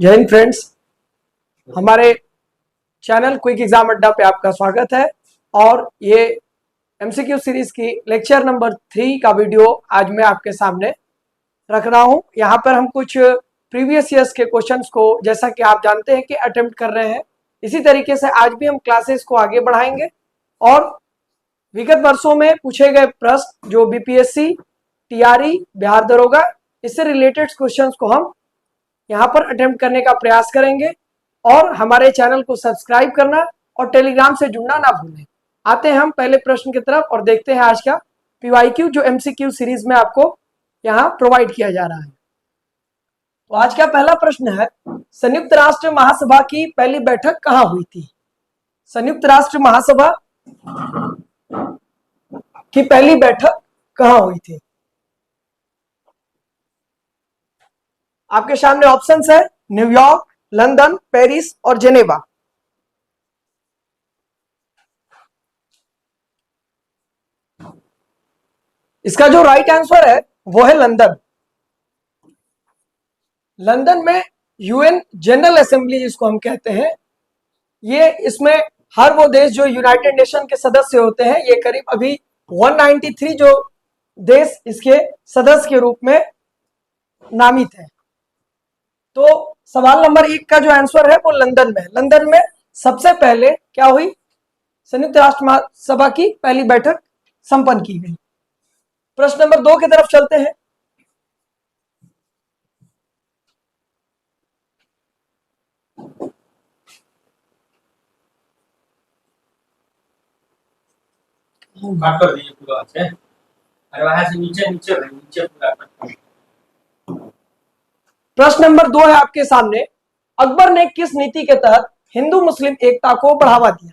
जय हिंद फ्रेंड्स, हमारे channel quick exam अड्डा पे आपका स्वागत है। और ये एमसीक्यू सीरीज की लेक्चर नंबर 3 का वीडियो आज मैं आपके सामने रख रहा हूँ। यहाँ पर हम कुछ प्रीवियस ईयर्स के क्वेश्चंस को, जैसा कि आप जानते हैं, कि अटेम्प्ट कर रहे हैं। इसी तरीके से आज भी हम क्लासेस को आगे बढ़ाएंगे और विगत वर्षों में पूछे गए प्रश्न जो बीपीएससी, टीआरई, बिहार दरोगा, इससे रिलेटेड क्वेश्चंस को हम यहाँ पर अटेम्प्ट करने का प्रयास करेंगे। और हमारे चैनल को सब्सक्राइब करना और टेलीग्राम से जुड़ना ना भूलें। आते हैं हम पहले प्रश्न की तरफ और देखते हैं आज का पीवाईक्यू जो एमसीक्यू सीरीज में आपको यहाँ प्रोवाइड किया जा रहा है। तो आज का पहला प्रश्न है, संयुक्त राष्ट्र महासभा की पहली बैठक कहाँ हुई थी? संयुक्त राष्ट्र महासभा की पहली बैठक कहाँ हुई थी? आपके सामने ऑप्शंस है न्यूयॉर्क, लंदन, पेरिस और जेनेवा। इसका जो राइट आंसर है वो है लंदन। लंदन में यूएन जनरल असेंबली जिसको हम कहते हैं, ये इसमें हर वो देश जो यूनाइटेड नेशन के सदस्य होते हैं, ये करीब अभी 193 जो देश इसके सदस्य के रूप में नामित है। तो सवाल नंबर 1 का जो आंसर है वो लंदन में। लंदन में सबसे पहले क्या हुई? संयुक्त राष्ट्र महासभा की पहली बैठक संपन्न की गई। प्रश्न नंबर 2 की तरफ चलते हैं। कर दीजिए पूरा अच्छे, और वहां से नीचे पूरा कर। प्रश्न नंबर 2 है आपके सामने, अकबर ने किस नीति के तहत हिंदू मुस्लिम एकता को बढ़ावा दिया?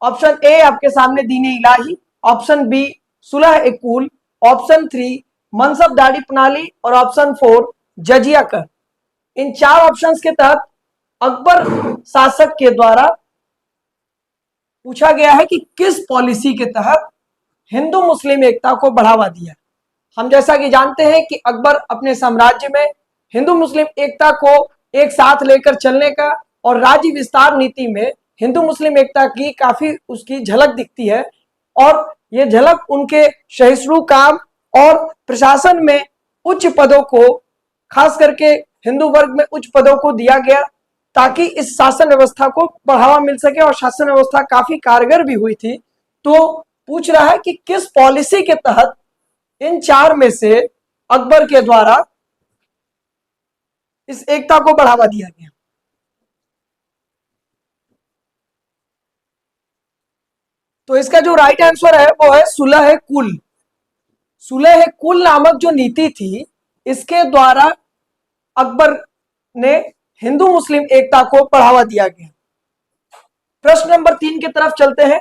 ऑप्शन ए आपके सामने दीन-ए इलाही, ऑप्शन बी सुलह-ए-कुल, ऑप्शन 3 मनसबदारी प्रणाली और ऑप्शन 4 जजिया कर। इन 4 ऑप्शंस के तहत अकबर शासक के द्वारा पूछा गया है कि किस पॉलिसी के तहत हिंदू मुस्लिम एकता को बढ़ावा दिया। हम जैसा कि जानते हैं कि अकबर अपने साम्राज्य में हिंदू मुस्लिम एकता को एक साथ लेकर चलने का और राज्य विस्तार नीति में हिंदू मुस्लिम एकता की काफी उसकी झलक दिखती है। और ये झलक उनके सहिष्णु काम और प्रशासन में उच्च पदों को, खास करके हिंदू वर्ग में उच्च पदों को दिया गया ताकि इस शासन व्यवस्था को बढ़ावा मिल सके, और शासन व्यवस्था काफी कारगर भी हुई थी। तो पूछ रहा है कि किस पॉलिसी के तहत इन 4 में से अकबर के द्वारा इस एकता को बढ़ावा दिया गया। तो इसका जो राइट आंसर है वो है सुलह-ए-कुल। सुलह-ए-कुल नामक जो नीति थी, इसके द्वारा अकबर ने हिंदू मुस्लिम एकता को बढ़ावा दिया गया। प्रश्न नंबर 3 की तरफ चलते हैं।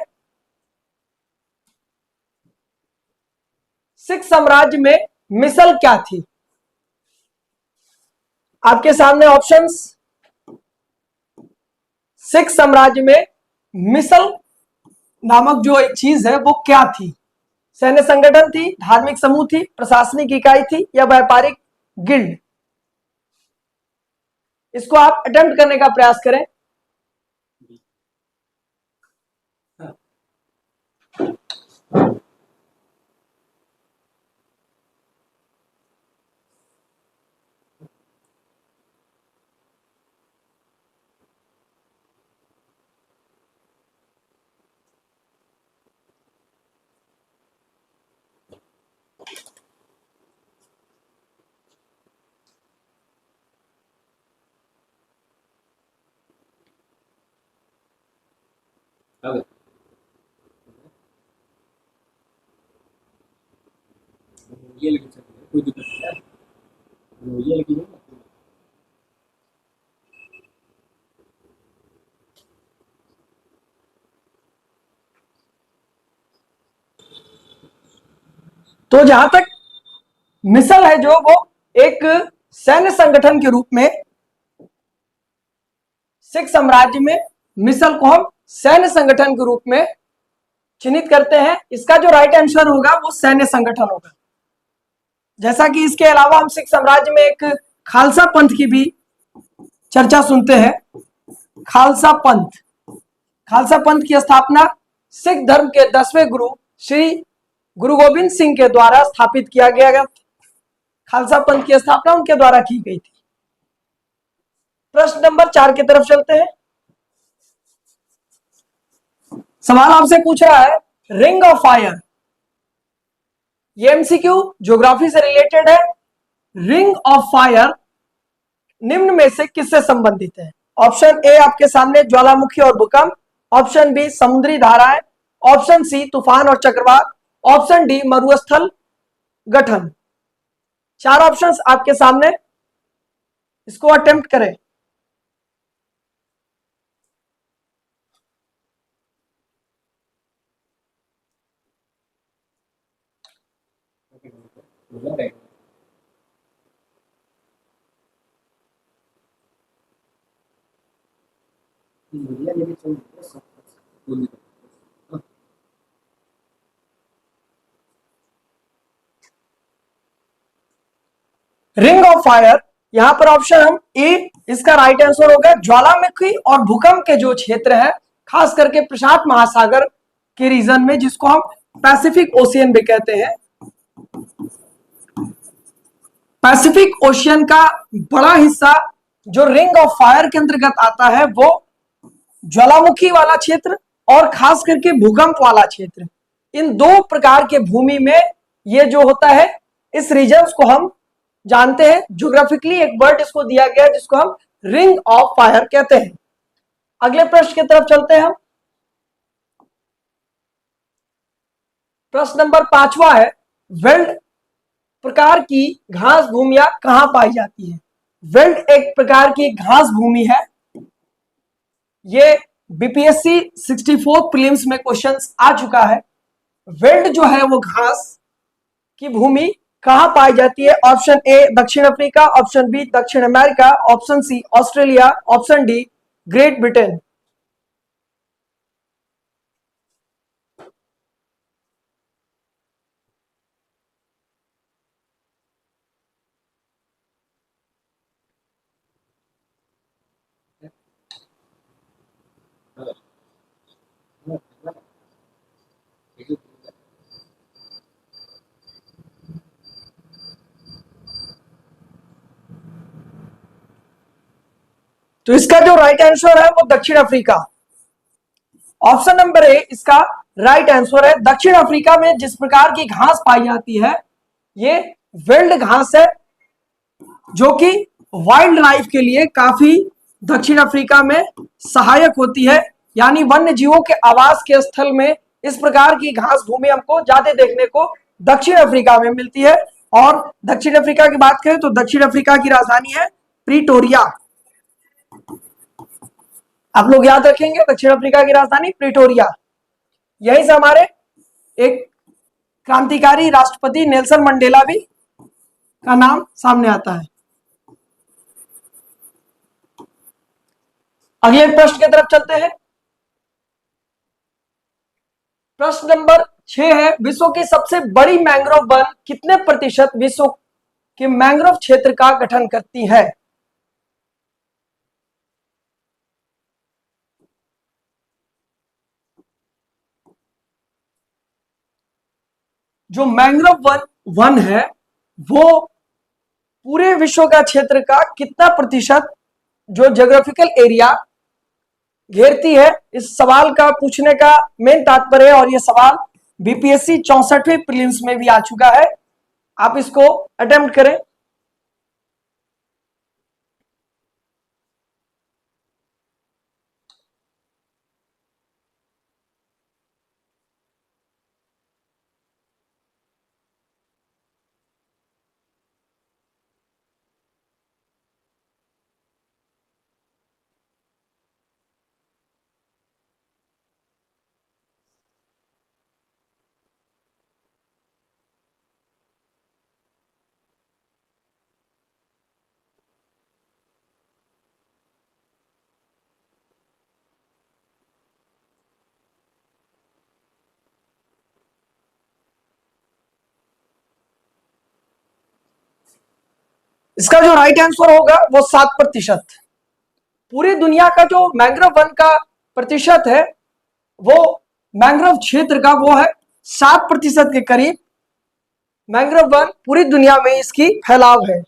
सिख साम्राज्य में मिसल क्या थी? आपके सामने ऑप्शंस, सिख साम्राज्य में मिसल नामक जो एक चीज है वो क्या थी? सैन्य संगठन थी, धार्मिक समूह थी, प्रशासनिक इकाई थी या व्यापारिक गिल्ड? इसको आप अटेम्प्ट करने का प्रयास करें। ये लगी सकती कोई दिक्कत नहीं है, ये लगी नहीं। तो जहां तक मिसल है जो, वो एक सैन्य संगठन के रूप में, सिख साम्राज्य में मिसल को हम सैन्य संगठन के रूप में चिन्हित करते हैं। इसका जो राइट आंसर होगा वो सैन्य संगठन होगा। जैसा कि इसके अलावा हम सिख साम्राज्य में एक खालसा पंथ की भी चर्चा सुनते हैं। खालसा पंथ। खालसा पंथ की स्थापना सिख धर्म के 10वें गुरु श्री गुरु गोविंद सिंह के द्वारा स्थापित किया गया। खालसा पंथ की स्थापना उनके द्वारा की गई थी। प्रश्न नंबर 4 की तरफ चलते हैं। सवाल आपसे पूछ रहा है रिंग ऑफ फायर। ये एमसीक्यू ज्योग्राफी से रिलेटेड है। रिंग ऑफ फायर निम्न में से किससे संबंधित है? ऑप्शन ए आपके सामने ज्वालामुखी और भूकंप, ऑप्शन बी समुद्री धाराएं, ऑप्शन सी तूफान और चक्रवात, ऑप्शन डी मरुस्थल गठन। 4 ऑप्शंस आपके सामने, इसको अटेम्प्ट करें। रिंग ऑफ फायर, यहां पर ऑप्शन हम ए इसका राइट आंसर होगा। ज्वालामुखी और भूकंप के जो क्षेत्र है, खास करके प्रशांत महासागर के रीजन में, जिसको हम पैसिफिक ओशियन भी कहते हैं, पैसिफिक ओशियन का बड़ा हिस्सा जो रिंग ऑफ फायर के अंतर्गत आता है वो ज्वालामुखी वाला क्षेत्र और खास करके भूकंप वाला क्षेत्र। इन दो प्रकार के भूमि में ये जो होता है, इस रीजन को हम जानते हैं। ज्योग्राफिकली एक वर्ड इसको दिया गया जिसको हम रिंग ऑफ फायर कहते हैं। अगले प्रश्न की तरफ चलते हैं हम। प्रश्न नंबर 5वां है वेल्ड प्रकार की घास भूमियां कहां पाई जाती है? वेल्ड एक प्रकार की घास भूमि है। ये बीपीएससी 64 प्रीलिम्स में क्वेश्चंस आ चुका है। वेल्ड जो है वो घास की भूमि कहां पाई जाती है? ऑप्शन ए दक्षिण अफ्रीका, ऑप्शन बी दक्षिण America, option C Australia, option D Great Britain. तो इसका जो राइट आंसर है वो दक्षिण अफ्रीका। ऑप्शन नंबर ए इसका राइट आंसर है। दक्षिण अफ्रीका में जिस प्रकार की घास पाई जाती है ये वेल्ड घास है, जो कि वाइल्ड लाइफ के लिए काफी दक्षिण अफ्रीका में सहायक होती है। यानी वन्य जीवों के आवास के स्थल में इस प्रकार की घास भूमि हमको ज्यादा देखने को दक्षिण अफ्रीका में मिलती है। और दक्षिण अफ्रीका की बात करें तो दक्षिण अफ्रीका की राजधानी है प्रिटोरिया। आप लोग याद रखेंगे दक्षिण अफ्रीका की राजधानी प्रिटोरिया। यहीं से हमारे एक क्रांतिकारी राष्ट्रपति नेल्सन मंडेला भी का नाम सामने आता है। अगले प्रश्न की तरफ चलते हैं। प्रश्न नंबर 6 है विश्व की सबसे बड़ी मैंग्रोव वन कितने प्रतिशत विश्व के मैंग्रोव क्षेत्र का गठन करती है? जो मैंग्रोव वन है वो पूरे विश्व का क्षेत्र का कितना प्रतिशत जो ज्योग्राफिकल एरिया घेरती है? इस सवाल का पूछने का मेन तात्पर्य, और यह सवाल बीपीएससी 64वें प्रीलिम्स में भी आ चुका है। आप इसको अटेम्प्ट करें। इसका जो राइट आंसर होगा वो 7%। पूरी दुनिया का जो मैंग्रोव वन का प्रतिशत है, वो मैंग्रोव क्षेत्र का वो है 7% के करीब मैंग्रोव वन पूरी दुनिया में इसकी फैलाव है।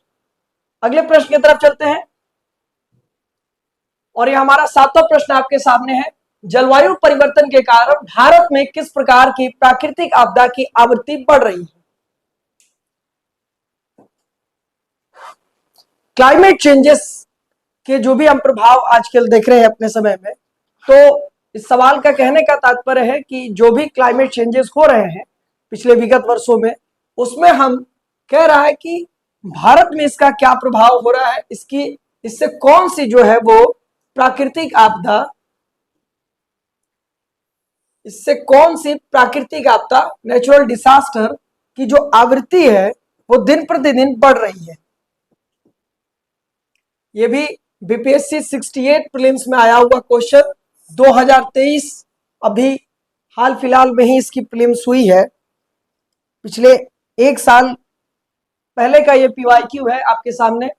अगले प्रश्न की तरफ चलते हैं और ये हमारा 7वां प्रश्न आपके सामने है। जलवायु परिवर्तन के कारण भारत में किस प्रकार की प्राकृतिक आपदा की आवृत्ति बढ़ रही है? क्लाइमेट चेंजेस के जो भी हम प्रभाव आजकल देख रहे हैं अपने समय में, तो इस सवाल का कहने का तात्पर्य है कि जो भी क्लाइमेट चेंजेस हो रहे हैं पिछले विगत वर्षों में, उसमें हम कह रहा है कि भारत में इसका क्या प्रभाव हो रहा है, इससे कौन सी जो है वो प्राकृतिक आपदा, इससे कौन सी प्राकृतिक आपदा, नेचुरल डिजास्टर की जो आवृत्ति है वो दिन प्रतिदिन बढ़ रही है। ये भी बीपीएससी 68 प्रीलिम्स में आया हुआ क्वेश्चन 2023, अभी हाल फिलहाल में ही इसकी प्रीलिम्स हुई है। पिछले एक साल पहले का ये पीवाईक्यू है आपके सामने।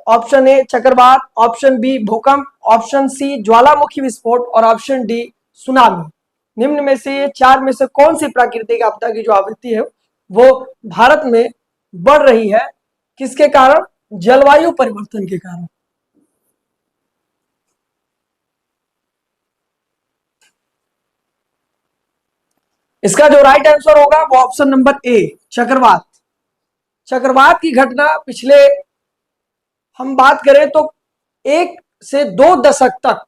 ऑप्शन ए चक्रवात, ऑप्शन बी भूकंप, ऑप्शन सी ज्वालामुखी विस्फोट और ऑप्शन डी सुनामी। निम्न में से ये 4 में से कौन सी प्राकृतिक आपदा की जो आवृत्ति है वो भारत में बढ़ रही है? किसके कारण? जलवायु परिवर्तन के कारण। इसका जो राइट आंसर होगा वो ऑप्शन नंबर ए चक्रवात। चक्रवात की घटना पिछले हम बात करें तो 1 से 2 दशक तक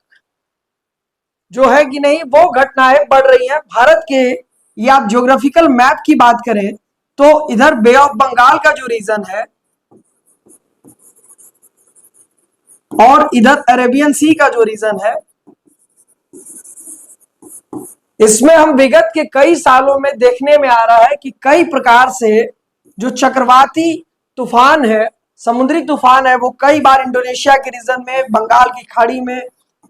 जो है कि नहीं, वो घटनाएं बढ़ रही हैं भारत के। ये आप ज्योग्राफिकल मैप की बात करें तो इधर बे ऑफ बंगाल का जो रीजन है और इधर अरेबियन सी का जो रीजन है, इसमें हम विगत के कई सालों में देखने में आ रहा है कि कई प्रकार से जो चक्रवाती तूफान है, समुद्री तूफान है, वो कई बार इंडोनेशिया के रीजन में, बंगाल की खाड़ी में,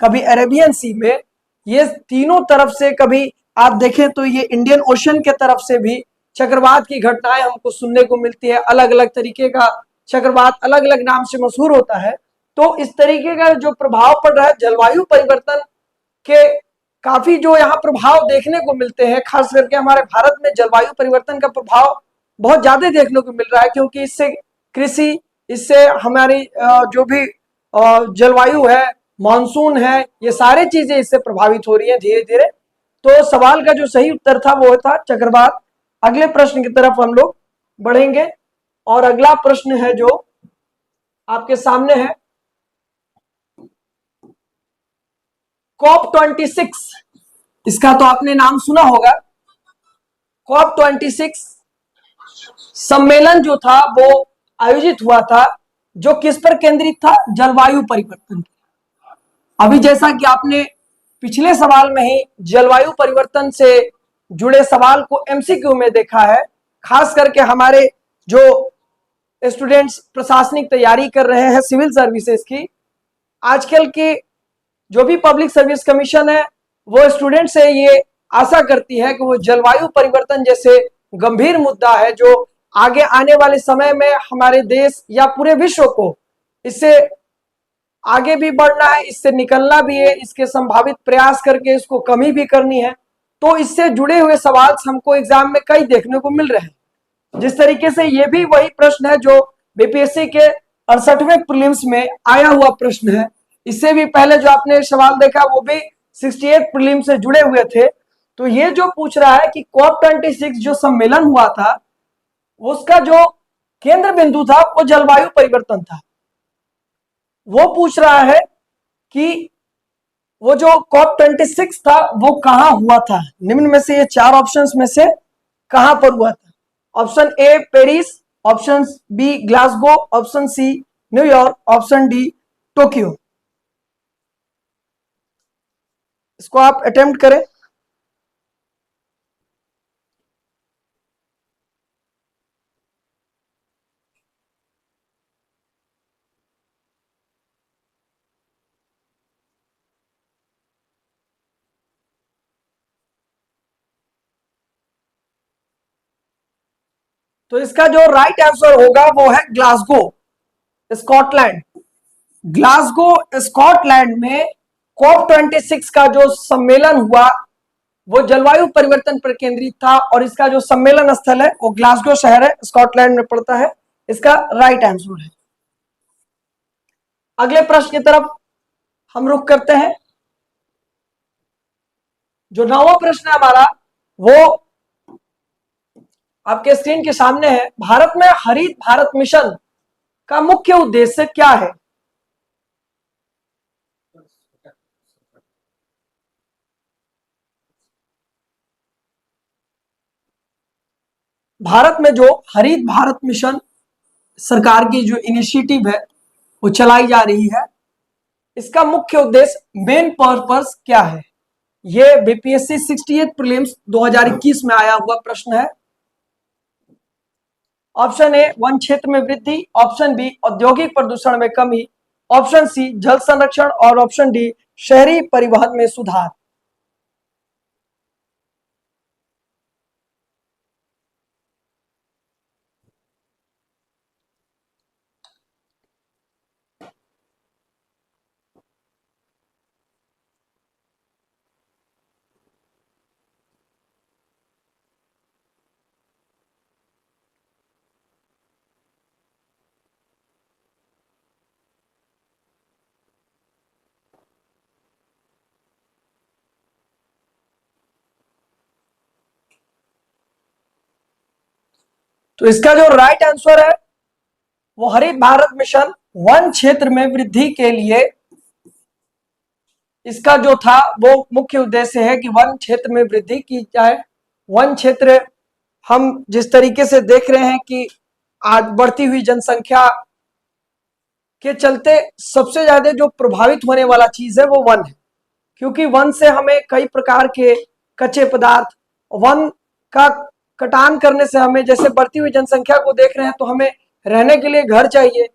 कभी अरेबियन सी में, ये तीनों तरफ से, कभी आप देखें तो ये इंडियन ओशन के तरफ से भी चक्रवात की घटनाएं हमको सुनने को मिलती है। अलग अलग तरीके का चक्रवात अलग अलग नाम से मशहूर होता है। तो इस तरीके का जो प्रभाव पड़ रहा है जलवायु परिवर्तन के, काफी जो यहाँ प्रभाव देखने को मिलते हैं, खास करके हमारे भारत में जलवायु परिवर्तन का प्रभाव बहुत ज्यादा देखने को मिल रहा है, क्योंकि इससे कृषि, इससे हमारी जो भी जलवायु है, मानसून है, ये सारी चीजें इससे प्रभावित हो रही है धीरे धीरे। तो सवाल का जो सही उत्तर था वो था चक्रवात। अगले प्रश्न की तरफ हम लोग बढ़ेंगे और अगला प्रश्न है जो आपके सामने है, COP26। इसका तो आपने नाम सुना होगा। COP26 सम्मेलन जो था वो आयोजित हुआ था, जो किस पर केंद्रित था? जलवायु परिवर्तन। अभी जैसा कि आपने पिछले सवाल में ही जलवायु परिवर्तन से जुड़े सवाल को एमसीक्यू में देखा है, खास करके हमारे जो स्टूडेंट्स प्रशासनिक तैयारी कर रहे हैं सिविल सर्विसेज की, आजकल की जो भी पब्लिक सर्विस कमीशन है वो स्टूडेंट से ये आशा करती है कि वो जलवायु परिवर्तन जैसे गंभीर मुद्दा है, जो आगे आने वाले समय में हमारे देश या पूरे विश्व को इससे आगे भी बढ़ना है, इससे निकलना भी है, इसके संभावित प्रयास करके इसको कमी भी करनी है। तो इससे जुड़े हुए सवाल हमको एग्जाम में कई देखने को मिल रहे हैं। जिस तरीके से ये भी वही प्रश्न है जो बीपीएससी के 68वें प्रीलिम्स में आया हुआ प्रश्न है। इससे भी पहले जो आपने सवाल देखा वो भी 68 प्रीलिम से जुड़े हुए थे। तो ये जो पूछ रहा है कि COP26 जो सम्मेलन हुआ था उसका जो केंद्र बिंदु था वो जलवायु परिवर्तन था। वो पूछ रहा है कि वो जो COP26 था वो कहां हुआ था? निम्न में से ये 4 ऑप्शंस में से कहां पर हुआ था? Option A Paris, option B Glasgow, option C New York, option D Tokyo. इसको आप अटेम्प्ट करें। तो इसका जो राइट आंसर होगा वो है ग्लासगो, स्कॉटलैंड। ग्लासगो स्कॉटलैंड में COP26 का जो सम्मेलन हुआ वो जलवायु परिवर्तन पर केंद्रित था और इसका जो सम्मेलन स्थल है वो ग्लासगो शहर है, स्कॉटलैंड में पड़ता है। इसका राइट आंसर है। अगले प्रश्न की तरफ हम रुख करते हैं। जो 9वां प्रश्न है हमारा वो आपके स्क्रीन के सामने है। भारत में हरित भारत मिशन का मुख्य उद्देश्य क्या है? भारत में जो हरित भारत मिशन सरकार की जो इनिशिएटिव है वो चलाई जा रही है, इसका मुख्य उद्देश्य मेन पर्पस क्या है? ये बीपीएससी 68 प्रीलिम्स 2021 में आया हुआ प्रश्न है। ऑप्शन ए वन क्षेत्र में वृद्धि, ऑप्शन बी औद्योगिक प्रदूषण में कमी, ऑप्शन सी जल संरक्षण और ऑप्शन डी शहरी परिवहन में सुधार। तो इसका जो राइट आंसर है वो हरित भारत मिशन वन क्षेत्र में वृद्धि के लिए इसका जो था वो मुख्य उद्देश्य है कि वन क्षेत्र में वृद्धि की जाए। वन क्षेत्र हम जिस तरीके से देख रहे हैं कि आज बढ़ती हुई जनसंख्या के चलते सबसे ज्यादा जो प्रभावित होने वाला चीज है वो वन है, क्योंकि वन से हमें कई प्रकार के कच्चे पदार्थ, वन का कटान करने से हमें, जैसे बढ़ती हुई जनसंख्या को देख रहे हैं तो हमें रहने के लिए घर चाहिए,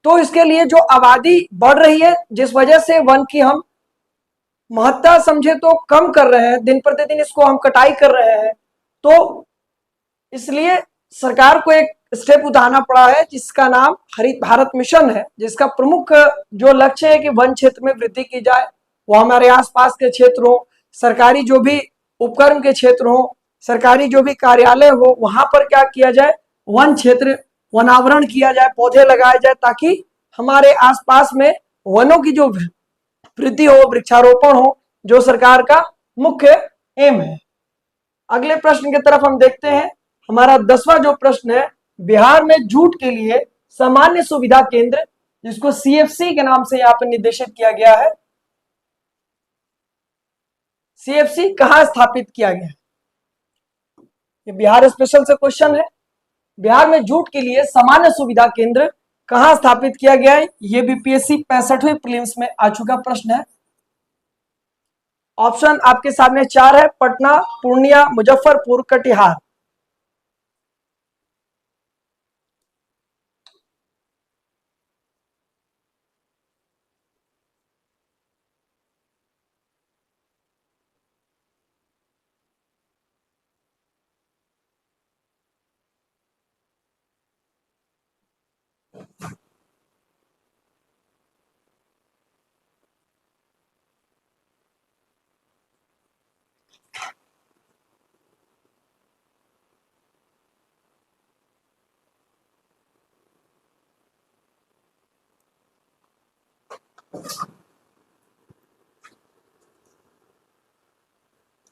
तो इसके लिए जो आबादी बढ़ रही है जिस वजह से वन की हम महत्ता समझे तो कम कर रहे हैं, दिन प्रतिदिन इसको हम कटाई कर रहे हैं, तो इसलिए सरकार को एक स्टेप उठाना पड़ा है जिसका नाम हरित भारत मिशन है, जिसका प्रमुख जो लक्ष्य है कि वन क्षेत्र में वृद्धि की जाए। वो हमारे आसपास के क्षेत्र हो, सरकारी जो भी उपक्रम के क्षेत्र हो, सरकारी जो भी कार्यालय हो, वहां पर क्या किया जाए, वन क्षेत्र वनावरण किया जाए, पौधे लगाए जाए, ताकि हमारे आसपास में वनों की जो वृद्धि हो, वृक्षारोपण हो, जो सरकार का मुख्य एम है। अगले प्रश्न की तरफ हम देखते हैं। हमारा 10वां जो प्रश्न है, बिहार में जूट के लिए सामान्य सुविधा केंद्र, जिसको सीएफसी के नाम से यहाँ पर निर्देशित किया गया है, सीएफसी कहां स्थापित किया गया है? ये बिहार स्पेशल से क्वेश्चन है। बिहार में जूट के लिए सामान्य सुविधा केंद्र कहां स्थापित किया गया है? ये बीपीएससी 65वें प्रीलिम्स में आ चुका प्रश्न है। ऑप्शन आपके सामने 4 है, पटना, पूर्णिया, मुजफ्फरपुर, कटिहार।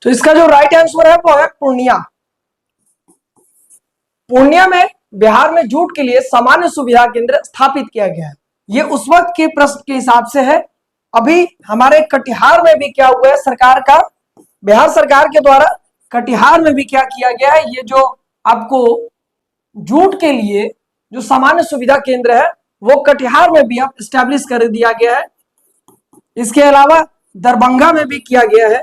तो इसका जो राइट आंसर है वो है पूर्णिया। पूर्णिया में बिहार में जूट के लिए सामान्य सुविधा केंद्र स्थापित किया गया है। ये उस वक्त के प्रश्न के हिसाब से है। अभी हमारे कटिहार में भी क्या हुआ है, सरकार का, बिहार सरकार के द्वारा कटिहार में भी क्या किया गया है, ये जो आपको जूट के लिए जो सामान्य सुविधा केंद्र है वो कटिहार में भी अब स्टैब्लिश कर दिया गया है। इसके अलावा दरभंगा में भी किया गया है।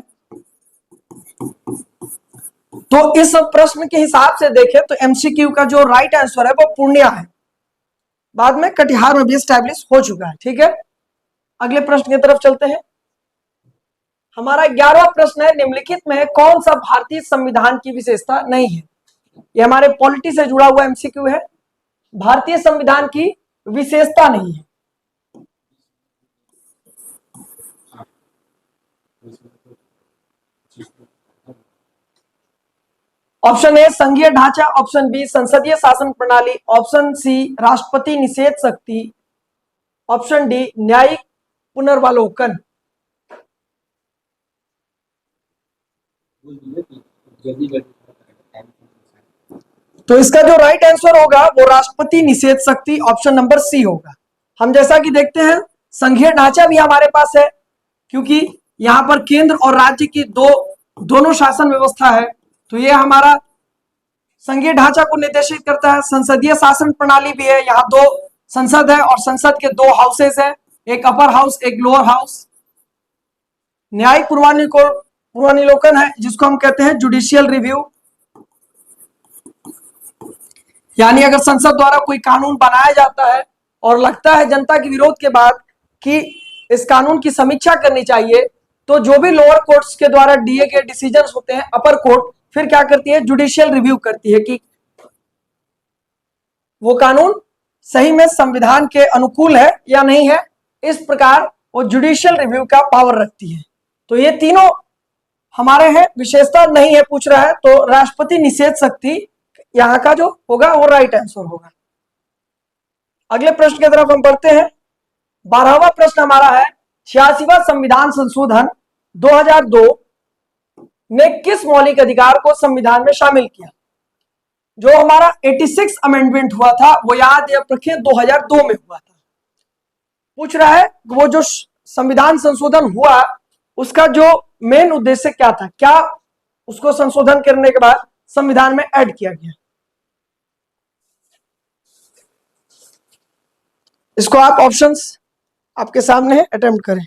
तो इस प्रश्न के हिसाब से देखें तो एमसीक्यू का जो राइट आंसर है वो पूर्णिया है, बाद में कटिहार में भी स्टैब्लिश हो चुका है। ठीक है, अगले प्रश्न की तरफ चलते हैं। हमारा 11वां प्रश्न है, निम्नलिखित में कौन सा भारतीय संविधान की विशेषता नहीं है? ये हमारे पॉलिटी से जुड़ा हुआ एमसीक्यू है। भारतीय संविधान की विशेषता नहीं है। ऑप्शन ए संघीय ढांचा, ऑप्शन बी संसदीय शासन प्रणाली, ऑप्शन सी राष्ट्रपति निषेध शक्ति, ऑप्शन डी न्यायिक पुनर्वालोकन। जल्दी जल्दी टाइम। तो इसका जो राइट आंसर होगा वो राष्ट्रपति निषेध शक्ति ऑप्शन नंबर सी होगा। हम जैसा कि देखते हैं संघीय ढांचा भी हमारे पास है, क्योंकि यहां पर केंद्र और राज्य की दोनों शासन व्यवस्था है, तो ये हमारा संघीय ढांचा को निर्देशित करता है। संसदीय शासन प्रणाली भी है, यहाँ 2 संसद है और संसद के 2 हाउसेस है, एक अपर हाउस एक लोअर हाउस। न्यायिक पूर्वानुलोकन है, जिसको हम कहते हैं जुडिशियल रिव्यू, यानी अगर संसद द्वारा कोई कानून बनाया जाता है और लगता है जनता के विरोध के बाद कि इस कानून की समीक्षा करनी चाहिए, तो जो भी लोअर कोर्ट्स के द्वारा दिए गए डिसीजंस होते हैं, अपर कोर्ट फिर क्या करती है, जुडिशियल रिव्यू करती है कि वो कानून सही में संविधान के अनुकूल है या नहीं है। इस प्रकार वो जुडिशियल रिव्यू का पावर रखती है। तो ये तीनों हमारे हैं, विशेषता नहीं है पूछ रहा है, तो राष्ट्रपति निषेध शक्ति यहां का जो होगा वो राइट आंसर होगा। अगले प्रश्न की तरफ हम बढ़ते हैं। 12वां प्रश्न हमारा है 86वां संविधान संशोधन 2002 ने किस मौलिक अधिकार को संविधान में शामिल किया। जो हमारा 86 अमेंडमेंट हुआ था वो याद रखें 2002 में हुआ था। पूछ रहा है वो जो संविधान संशोधन हुआ उसका जो मेन उद्देश्य क्या था, क्या उसको संशोधन करने के बाद संविधान में ऐड किया गया। इसको आप ऑप्शंस आपके सामने है, अटेम्प्ट करें।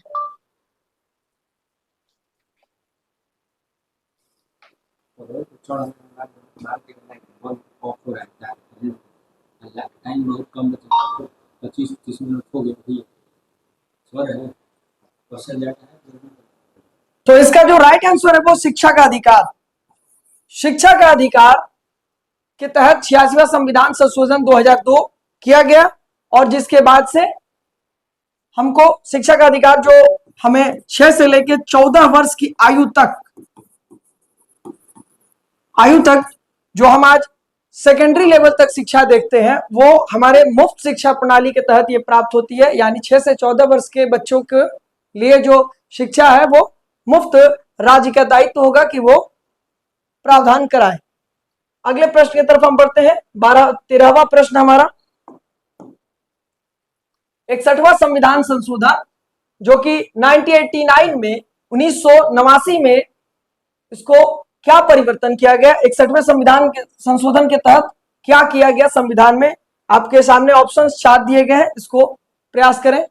टाइम बहुत कम बचा, 25-30 मिनट हो गए भैया। सर है क्वेश्चन जाता है। तो इसका जो राइट आंसर है वो शिक्षा का अधिकार। शिक्षा का अधिकार के तहत 86वां संविधान संशोधन 2002 किया गया और जिसके बाद से हमको शिक्षा का अधिकार जो हमें 6 से लेकर 14 वर्ष की आयु तक जो हम आज सेकेंडरी लेवल तक शिक्षा देखते हैं वो हमारे मुफ्त शिक्षा प्रणाली के तहत ये प्राप्त होती है। यानी 6 से 14 वर्ष के बच्चों के लिए जो शिक्षा है वो मुफ्त, राज्य का दायित्व होगा कि वो प्रावधान कराए। अगले प्रश्न की तरफ हम बढ़ते हैं। 13वां प्रश्न हमारा 61वां संविधान संशोधन जो कि 1989 में 1989 में इसको क्या परिवर्तन किया गया। 61वें संविधान के संशोधन के तहत क्या किया गया संविधान में। आपके सामने ऑप्शंस 4 दिए गए हैं, इसको प्रयास करें।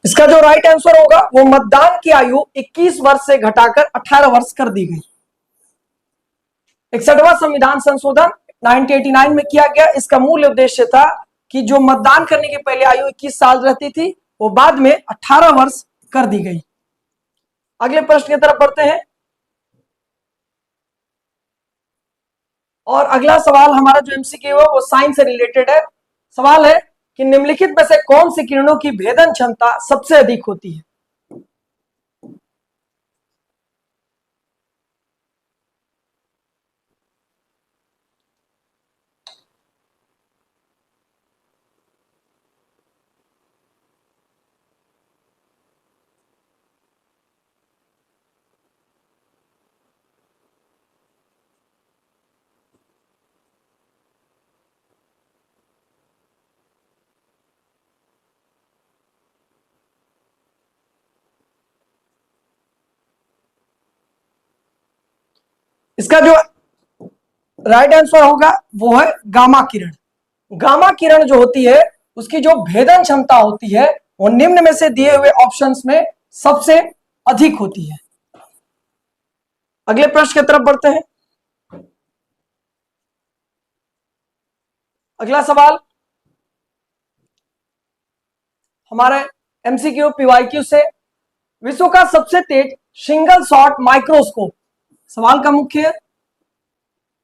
इसका जो राइट आंसर होगा वो मतदान की आयु 21 वर्ष से घटाकर 18 वर्ष कर दी गई। 61वां संविधान संशोधन 1989 में किया गया। इसका मूल उद्देश्य था कि जो मतदान करने की पहले आयु 21 साल रहती थी वो बाद में 18 वर्ष कर दी गई। अगले प्रश्न की तरफ बढ़ते हैं और अगला सवाल हमारा जो एमसीक्यू है वो साइंस से रिलेटेड है। सवाल है कि निम्नलिखित में से कौन सी किरणों की भेदन क्षमता सबसे अधिक होती है। इसका जो राइट आंसर होगा वो है गामा किरण। गामा किरण जो होती है उसकी जो भेदन क्षमता होती है वो निम्न में से दिए हुए ऑप्शंस में सबसे अधिक होती है। अगले प्रश्न की तरफ बढ़ते हैं। अगला सवाल हमारे एमसीक्यू पीवाईक्यू से, विश्व का सबसे तेज सिंगल शॉट माइक्रोस्कोप। सवाल का मुख्य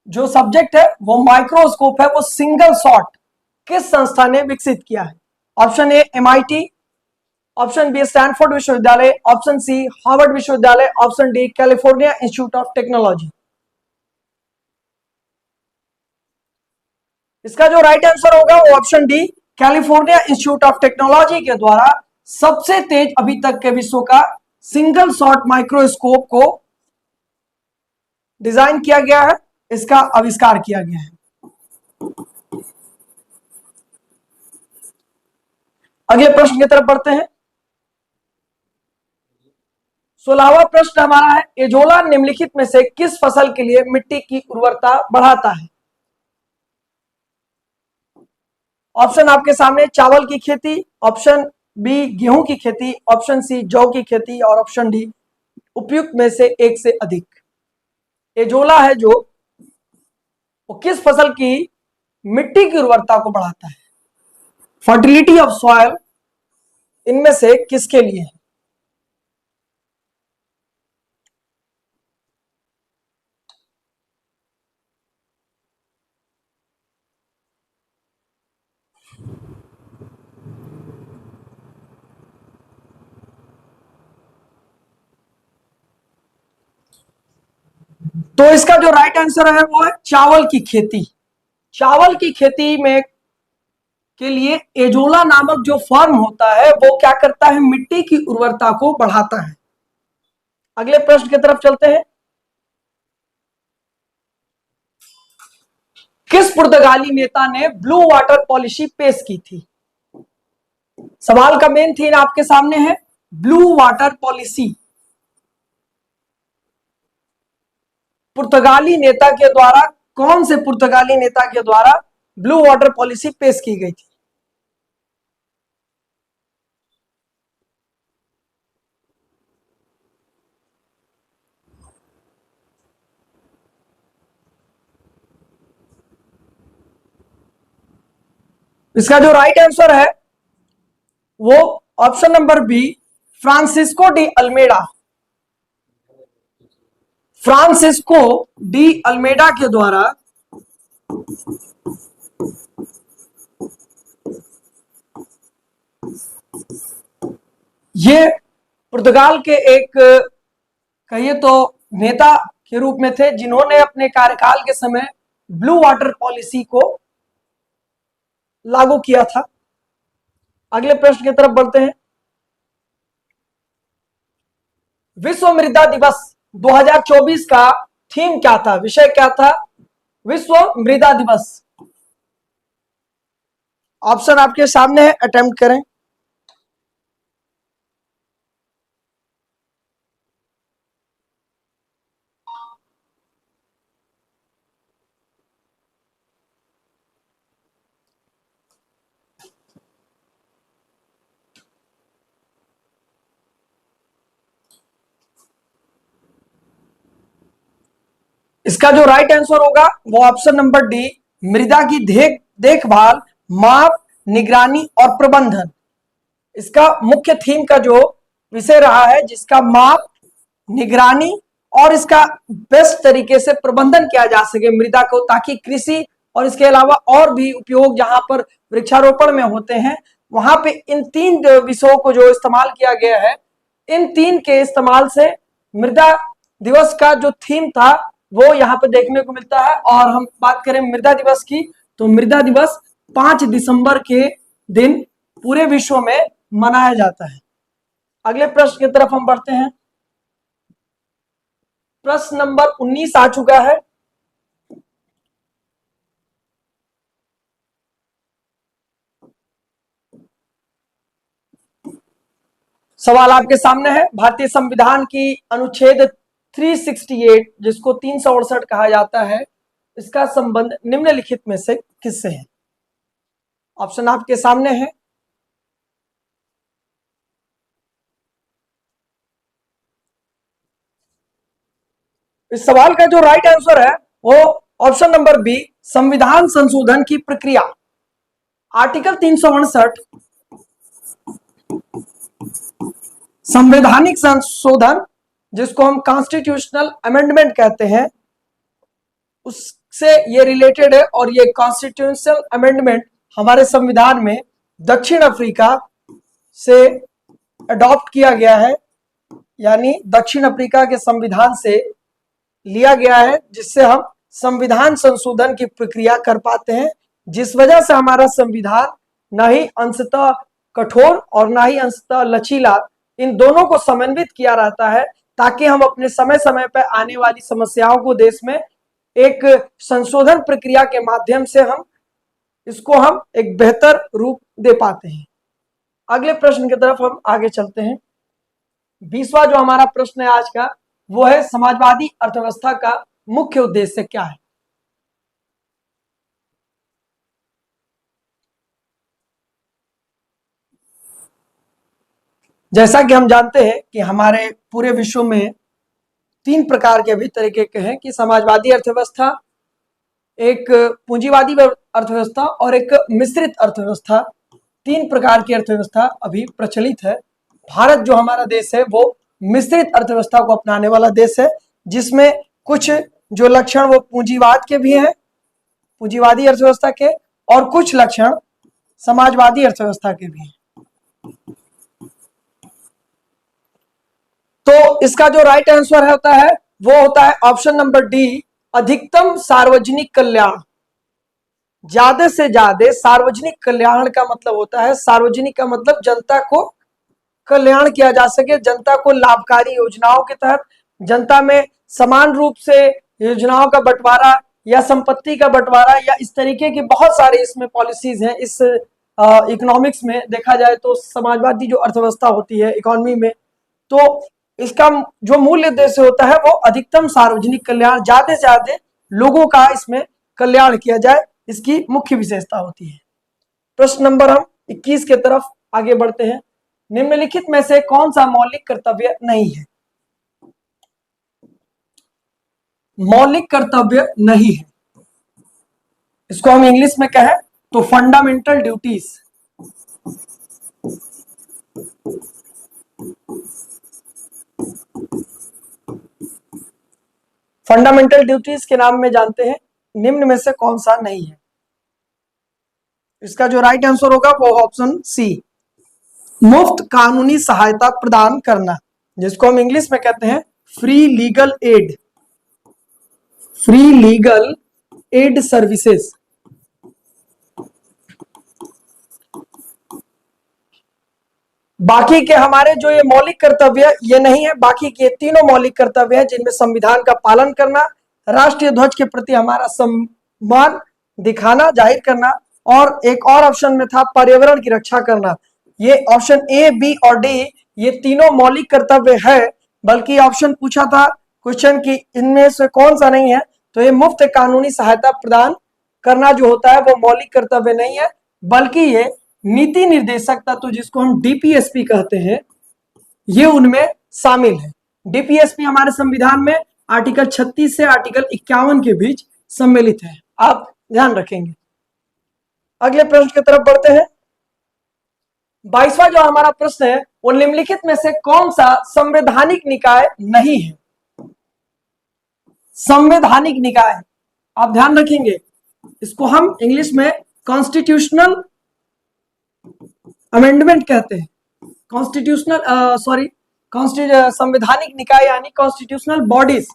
जो सब्जेक्ट है वो माइक्रोस्कोप है, वो सिंगल शॉट किस संस्था ने विकसित किया है। Option A MIT, option B Stanford विश्वविद्यालय, ऑप्शन सी हार्वर्ड विश्वविद्यालय, option D California Institute of Technology. इसका जो राइट आंसर होगा वो option D California Institute of Technology के द्वारा सबसे तेज अभी तक के विश्व का सिंगल शॉट माइक्रोस्कोप को डिजाइन किया गया है, इसका आविष्कार किया गया है। अगले प्रश्न की तरफ बढ़ते हैं। 16वां प्रश्न हमारा है, एजोला निम्नलिखित में से किस फसल के लिए मिट्टी की उर्वरता बढ़ाता है? ऑप्शन आपके सामने, चावल की खेती, ऑप्शन बी गेहूं की खेती, ऑप्शन सी जौ की खेती और ऑप्शन डी उपयुक्त में से एक से अधिक। एजोला है जो वो किस फसल की मिट्टी की उर्वरता को बढ़ाता है? फर्टिलिटी ऑफ सॉइल इनमें से किसके लिए है? तो इसका जो राइट आंसर है वो है चावल की खेती। चावल की खेती में के लिए एजोला नामक जो फॉर्म होता है वो क्या करता है? मिट्टी की उर्वरता को बढ़ाता है। अगले प्रश्न की तरफ चलते हैं। किस पुर्तगाली नेता ने ब्लू वाटर पॉलिसी पेश की थी? सवाल का मेन थीम आपके सामने है ब्लू वाटर पॉलिसी। पुर्तगाली नेता के द्वारा, कौन से पुर्तगाली नेता के द्वारा ब्लू वाटर पॉलिसी पेश की गई थी? इसका जो राइट आंसर है वो option number B Francisco de Almeida. Francisco de Almeida के द्वारा ये पुर्तगाल के एक कहिए तो नेता के रूप में थे जिन्होंने अपने कार्यकाल के समय ब्लू वाटर पॉलिसी को लागू किया था। अगले प्रश्न की तरफ बढ़ते हैं। विश्व मृदा दिवस 2024 का थीम क्या था? विषय क्या था विश्व मृदा दिवस? ऑप्शन आपके सामने है, अटेम्प्ट करें। इसका जो राइट आंसर होगा वो ऑप्शन नंबर डी मृदा की देखभाल, माप, निगरानी और प्रबंधन। इसका मुख्य थीम का जो विषय रहा है जिसका माप, निगरानी और इसका बेस्ट तरीके से प्रबंधन किया जा सके मृदा को, ताकि कृषि और इसके अलावा और भी उपयोग जहां पर वृक्षारोपण में होते हैं वहां पे इन तीन विषयों को जो इस्तेमाल किया गया है, इन तीन के इस्तेमाल से मृदा दिवस का जो थीम था वो यहाँ पे देखने को मिलता है। और हम बात करें मृदा दिवस की तो मृदा दिवस 5 दिसंबर के दिन पूरे विश्व में मनाया जाता है। अगले प्रश्न की तरफ हम बढ़ते हैं। प्रश्न नंबर 19 आ चुका है। सवाल आपके सामने है, भारतीय संविधान की अनुच्छेद 368 जिसको 368 कहा जाता है, इसका संबंध निम्नलिखित में से किससे है? ऑप्शन आपके सामने है। इस सवाल का जो राइट आंसर है वो ऑप्शन नंबर बी संविधान संशोधन की प्रक्रिया। आर्टिकल 368 संवैधानिक संशोधन जिसको हम कॉन्स्टिट्यूशनल अमेंडमेंट कहते हैं, उससे ये रिलेटेड है। और ये कॉन्स्टिट्यूशनल अमेंडमेंट हमारे संविधान में दक्षिण अफ्रीका से अडॉप्ट किया गया है, यानी दक्षिण अफ्रीका के संविधान से लिया गया है, जिससे हम संविधान संशोधन की प्रक्रिया कर पाते हैं, जिस वजह से हमारा संविधान न ही अंशतः कठोर और ना ही अंशतः लचीला, इन दोनों को समन्वित किया रहता है, ताकि हम अपने समय समय पर आने वाली समस्याओं को देश में एक संशोधन प्रक्रिया के माध्यम से हम एक बेहतर रूप दे पाते हैं। अगले प्रश्न की तरफ हम आगे चलते हैं। 20वां जो हमारा प्रश्न है आज का, वो है समाजवादी अर्थव्यवस्था का मुख्य उद्देश्य क्या है। जैसा कि हम जानते हैं कि हमारे पूरे विश्व में 3 प्रकार के अभी तरीके के हैं कि समाजवादी अर्थव्यवस्था, एक पूंजीवादी अर्थव्यवस्था और एक मिश्रित अर्थव्यवस्था। 3 प्रकार की अर्थव्यवस्था अभी प्रचलित है। भारत जो हमारा देश है वो मिश्रित अर्थव्यवस्था को अपनाने वाला देश है, जिसमें कुछ जो लक्षण वो पूंजीवाद के भी हैं, पूंजीवादी अर्थव्यवस्था के, और कुछ लक्षण समाजवादी अर्थव्यवस्था के भी हैं। तो इसका जो राइट आंसर होता है वो होता है ऑप्शन नंबर डी, अधिकतम सार्वजनिक कल्याण। ज्यादा से ज्यादा सार्वजनिक कल्याण का मतलब होता है, सार्वजनिक का मतलब जनता को कल्याण किया जा सके, जनता को लाभकारी योजनाओं के तहत जनता में समान रूप से योजनाओं का बंटवारा या संपत्ति का बंटवारा या इस तरीके की बहुत सारे इसमें पॉलिसीज हैं। इस इकोनॉमिक्स में देखा जाए तो समाजवादी जो अर्थव्यवस्था होती है इकोनॉमी में, तो इसका जो मूल उद्देश्य होता है वो अधिकतम सार्वजनिक कल्याण, ज्यादा से ज्यादा लोगों का इसमें कल्याण किया जाए, इसकी मुख्य विशेषता होती है। प्रश्न नंबर हम 21 के तरफ आगे बढ़ते हैं। निम्नलिखित में से कौन सा मौलिक कर्तव्य नहीं है? मौलिक कर्तव्य नहीं है, इसको हम इंग्लिश में कहें तो फंडामेंटल ड्यूटीज। फंडामेंटल ड्यूटीज के नाम में जानते हैं, निम्न में से कौन सा नहीं है? इसका जो राइट आंसर होगा वो ऑप्शन सी, मुफ्त कानूनी सहायता प्रदान करना, जिसको हम इंग्लिश में कहते हैं free legal aid, free legal aid services. बाकी के हमारे जो ये मौलिक कर्तव्य ये नहीं है, बाकी के तीनों मौलिक कर्तव्य हैं, जिनमें संविधान का पालन करना, राष्ट्रीय ध्वज के प्रति हमारा सम्मान दिखाना, जाहिर करना, और एक और ऑप्शन में था पर्यावरण की रक्षा करना। ये ऑप्शन ए, बी और डी ये तीनों मौलिक कर्तव्य है, बल्कि ऑप्शन पूछा था क्वेश्चन की इनमें से कौन सा नहीं है, तो ये मुफ्त कानूनी सहायता प्रदान करना जो होता है वो मौलिक कर्तव्य नहीं है, बल्कि ये नीति निर्देशक तत्व जिसको हम डीपीएसपी कहते हैं ये उनमें शामिल है। डीपीएसपी हमारे संविधान में आर्टिकल 36 से आर्टिकल 51 के बीच सम्मिलित है, आप ध्यान रखेंगे। अगले प्रश्न की तरफ बढ़ते हैं। 22वां जो हमारा प्रश्न है वो निम्नलिखित में से कौन सा संवैधानिक निकाय नहीं है? संवैधानिक निकाय, आप ध्यान रखेंगे, इसको हम इंग्लिश में कॉन्स्टिट्यूशनल अमेंडमेंट कहते हैं। संवैधानिक निकाय यानी कॉन्स्टिट्यूशनल बॉडीज।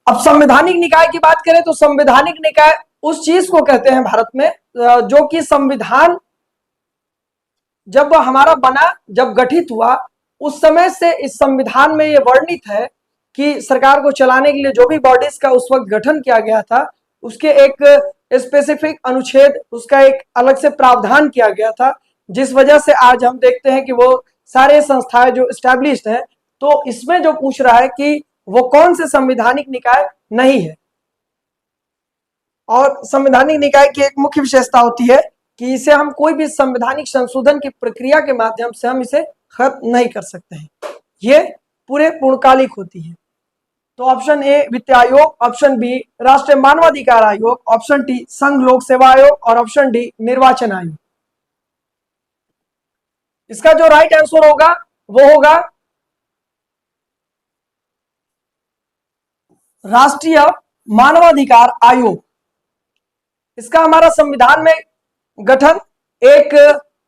अब संवैधानिक निकाय की बात करें तो संवैधानिक निकाय उस चीज को कहते हैं भारत में जो कि संविधान जब हमारा बना, जब गठित हुआ, उस समय से इस संविधान में यह वर्णित है कि सरकार को चलाने के लिए जो भी बॉडीज का उस वक्त गठन किया गया था उसके एक स्पेसिफिक अनुच्छेद, उसका एक अलग से प्रावधान किया गया था, जिस वजह से आज हम देखते हैं कि वो सारे संस्थाएं जो एस्टैब्लिश्ड है। तो इसमें जो पूछ रहा है कि वो कौन से संवैधानिक निकाय नहीं है, और संवैधानिक निकाय की एक मुख्य विशेषता होती है कि इसे हम कोई भी संवैधानिक संशोधन की प्रक्रिया के माध्यम से हम इसे खत्म नहीं कर सकते हैं, ये पूरे पूर्णकालिक होती है। तो ऑप्शन ए वित्त आयोग, ऑप्शन बी राष्ट्रीय मानवाधिकार आयोग, ऑप्शन डी संघ लोक सेवा आयोग और ऑप्शन डी निर्वाचन आयोग। इसका जो राइट आंसर होगा वो होगा राष्ट्रीय मानवाधिकार आयोग। इसका हमारा संविधान में गठन एक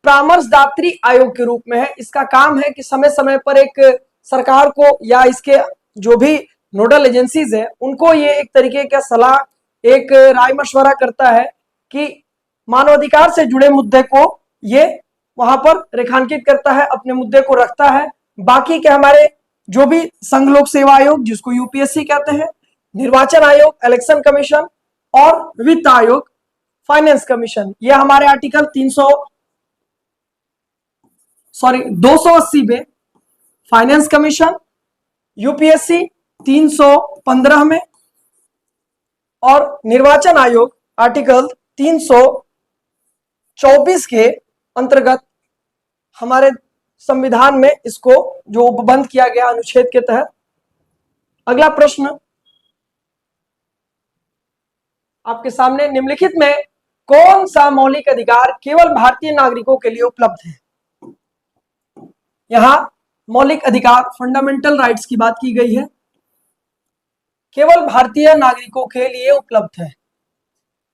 परामर्शदात्री आयोग के रूप में है। इसका काम है कि समय समय पर एक सरकार को या इसके जो भी नोडल एजेंसीज है उनको ये एक तरीके का सलाह, एक राय मशवरा करता है कि मानवाधिकार से जुड़े मुद्दे को ये वहां पर रेखांकित करता है, अपने मुद्दे को रखता है। बाकी के हमारे जो भी संघ लोक सेवा आयोग जिसको यूपीएससी कहते हैं, निर्वाचन आयोग, इलेक्शन कमीशन और वित्त आयोग, फाइनेंस कमीशन, ये हमारे आर्टिकल 280 में फाइनेंस कमीशन, यूपीएससी 315 में और निर्वाचन आयोग आर्टिकल 324 के अंतर्गत हमारे संविधान में इसको जो उपबंध किया गया अनुच्छेद के तहत। अगला प्रश्न आपके सामने, निम्नलिखित में कौन सा मौलिक अधिकार केवल भारतीय नागरिकों के लिए उपलब्ध है? यहां मौलिक अधिकार, फंडामेंटल राइट्स की बात की गई है, केवल भारतीय नागरिकों के लिए उपलब्ध है।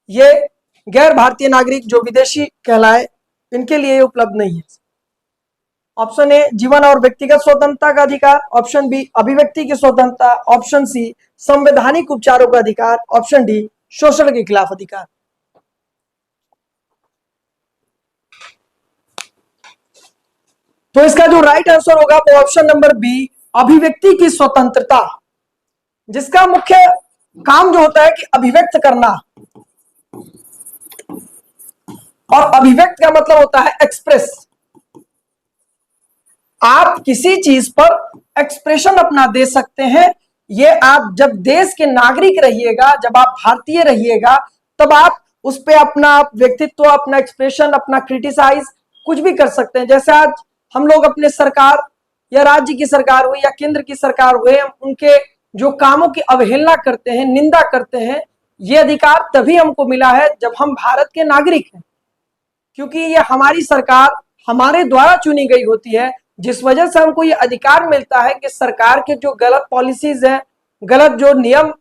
ये गैर भारतीय नागरिक जो विदेशी कहलाए इनके लिए उपलब्ध नहीं है। ऑप्शन ए जीवन और व्यक्तिगत स्वतंत्रता का अधिकार, ऑप्शन बी अभिव्यक्ति की स्वतंत्रता, ऑप्शन सी संवैधानिक उपचारों का अधिकार, ऑप्शन डी शोषण के खिलाफ अधिकार। तो इसका जो राइट आंसर होगा वो ऑप्शन नंबर बी अभिव्यक्ति की स्वतंत्रता, जिसका मुख्य काम जो होता है कि अभिव्यक्त करना, और अभिव्यक्त का मतलब होता है एक्सप्रेस। आप किसी चीज पर एक्सप्रेशन अपना दे सकते हैं। ये आप जब देश के नागरिक रहिएगा, जब आप भारतीय रहिएगा, तब आप उस पर अपना व्यक्तित्व, अपना एक्सप्रेशन, अपना क्रिटिसाइज कुछ भी कर सकते हैं। जैसे आज हम लोग अपने सरकार या राज्य की सरकार हुई या केंद्र की सरकार हुए, उनके जो कामों की अवहेलना करते हैं, निंदा करते हैं, ये अधिकार तभी हमको मिला है जब हम भारत के नागरिक हैं, क्योंकि ये हमारी सरकार हमारे द्वारा चुनी गई होती है, जिस वजह से हमको ये अधिकार मिलता है कि सरकार के जो गलत पॉलिसीज हैं, गलत जो नियम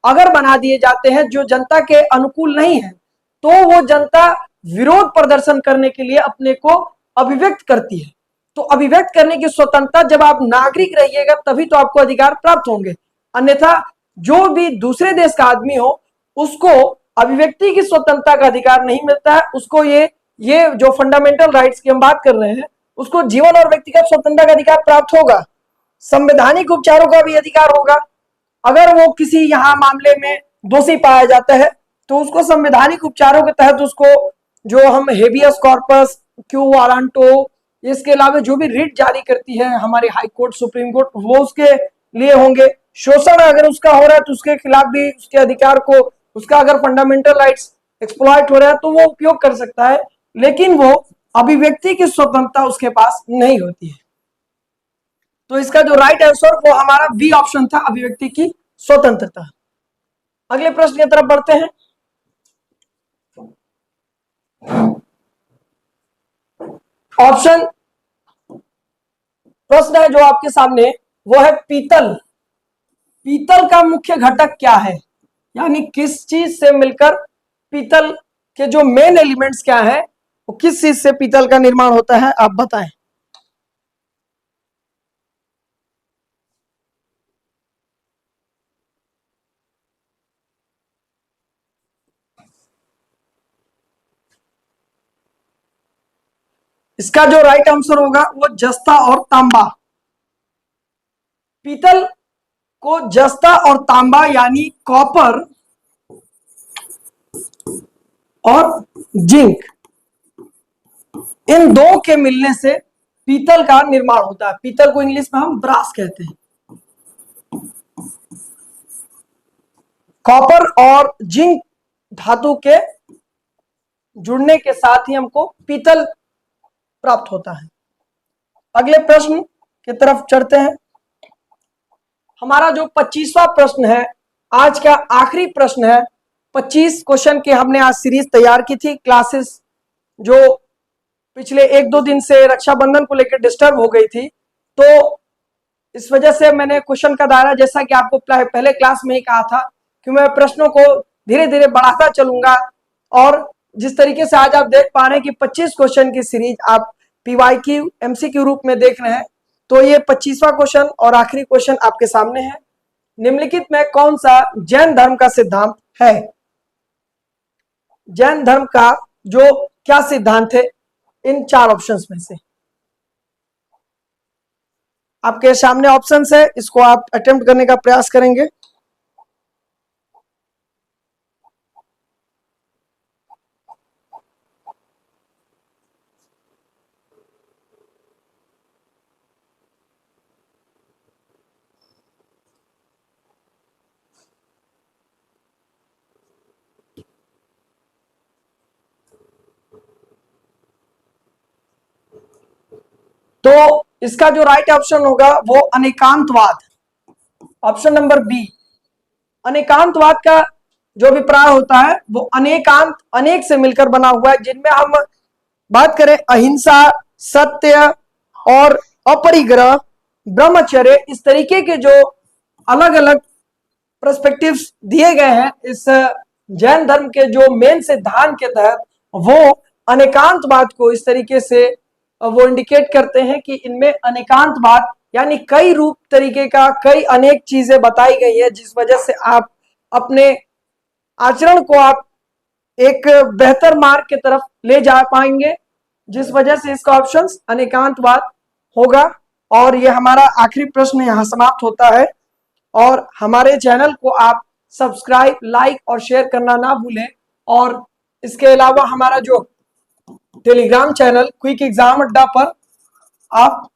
अगर बना दिए जाते हैं जो जनता के अनुकूल नहीं है, तो वो जनता विरोध प्रदर्शन करने के लिए अपने को अभिव्यक्त करती है। तो अभिव्यक्त करने की स्वतंत्रता, जब आप नागरिक रहिएगा तभी तो आपको अधिकार प्राप्त होंगे, अन्यथा जो भी दूसरे देश का आदमी हो उसको अभिव्यक्ति की स्वतंत्रता का अधिकार नहीं मिलता है। उसको ये जो फंडामेंटल राइट्स की हम बात कर रहे हैं, उसको जीवन और व्यक्तिगत स्वतंत्रता का अधिकार प्राप्त होगा, संवैधानिक उपचारों का भी अधिकार होगा। अगर वो किसी यहाँ मामले में दोषी पाया जाता है तो उसको संवैधानिक उपचारों के तहत उसको जो हम हेबियस कॉर्पस, क्यू वारंटो, इसके अलावा जो भी रिट जारी करती है हमारे हाई कोर्ट, सुप्रीम कोर्ट, वो उसके लिए होंगे। शोषण अगर उसका हो रहा है तो उसके खिलाफ भी उसके अधिकार को, उसका अगर फंडामेंटल राइट्स एक्सप्लॉइट हो रहा है तो वो उपयोग कर सकता है, लेकिन वो अभिव्यक्ति की स्वतंत्रता उसके पास नहीं होती है। तो इसका जो राइट आंसर वो हमारा बी ऑप्शन था, अभिव्यक्ति की स्वतंत्रता। अगले प्रश्न की तरफ बढ़ते हैं। ऑप्शन प्रश्न है जो आपके सामने वो है पीतल। पीतल का मुख्य घटक क्या है, यानी किस चीज से मिलकर पीतल के जो मेन एलिमेंट्स क्या है, वो किस चीज से पीतल का निर्माण होता है, आप बताएं। इसका जो राइट आंसर होगा वो जस्ता और तांबा। पीतल को जस्ता और तांबा यानी कॉपर और जिंक, इन दो के मिलने से पीतल का निर्माण होता है। पीतल को इंग्लिश में हम ब्रास कहते हैं। कॉपर और जिंक धातु के जुड़ने के साथ ही हमको पीतल प्राप्त होता है। अगले प्रश्न की तरफ चढ़ते हैं। हमारा जो 25वां प्रश्न है, आज का आखिरी प्रश्न है। 25 क्वेश्चन के हमने आज सीरीज तैयार की थी। क्लासेस जो पिछले 1-2 दिन से रक्षाबंधन को लेकर डिस्टर्ब हो गई थी, तो इस वजह से मैंने क्वेश्चन का दायरा, जैसा कि आपको पहले क्लास में ही कहा था, कि मैं प्रश्नों को धीरे धीरे बढ़ाता चलूंगा और जिस तरीके से आज आप देख पा रहे हैं कि 25 क्वेश्चन की सीरीज आप पीवाईक्यू एमसीक्यू रूप में देख रहे हैं, तो ये 25वां क्वेश्चन और आखिरी क्वेश्चन आपके सामने है। निम्नलिखित में कौन सा जैन धर्म का सिद्धांत है? जैन धर्म का जो क्या सिद्धांत है इन 4 ऑप्शंस में से? आपके सामने ऑप्शंस है, इसको आप अटेम्प्ट करने का प्रयास करेंगे। तो इसका जो राइट ऑप्शन होगा वो अनेकांतवाद, ऑप्शन नंबर बी। अनेकांतवाद का जो अभिप्राय होता है वो अनेकांत अनेक से मिलकर बना हुआ है, जिनमें हम बात करें अहिंसा, सत्य और अपरिग्रह, ब्रह्मचर्य, इस तरीके के जो अलग अलग पर्सपेक्टिव्स दिए गए हैं इस जैन धर्म के जो मेन सिद्धांत के तहत, वो अनेकांतवाद को इस तरीके से वो इंडिकेट करते हैं कि इनमें अनेकांतवाद यानी कई रूप तरीके का, कई अनेक चीजें बताई गई है, जिस वजह से आप अपने आचरण को आप एक बेहतर मार्ग की तरफ ले जा पाएंगे, जिस वजह से इसका ऑप्शन अनेकांतवाद होगा। और ये हमारा आखिरी प्रश्न यहाँ समाप्त होता है। और हमारे चैनल को आप सब्सक्राइब, लाइक और शेयर करना ना भूलें। और इसके अलावा हमारा जो टेलीग्राम चैनल क्विक एग्जाम अड्डा पर आप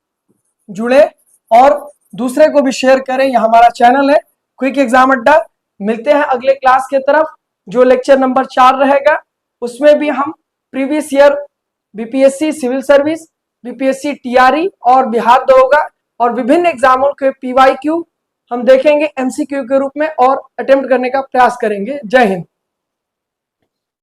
जुड़े और दूसरे को भी शेयर करें। यह हमारा चैनल है क्विक एग्जाम अड्डा। मिलते हैं अगले क्लास के तरफ, जो लेक्चर नंबर 4 रहेगा। उसमें भी हम previous year BPSC civil service, BPSC TRE और बिहार दरोगा और विभिन्न एग्जामों के पीवाईक्यू हम देखेंगे एमसीक्यू के रूप में और अटेम्प्ट करने का प्रयास करेंगे। जय हिंद।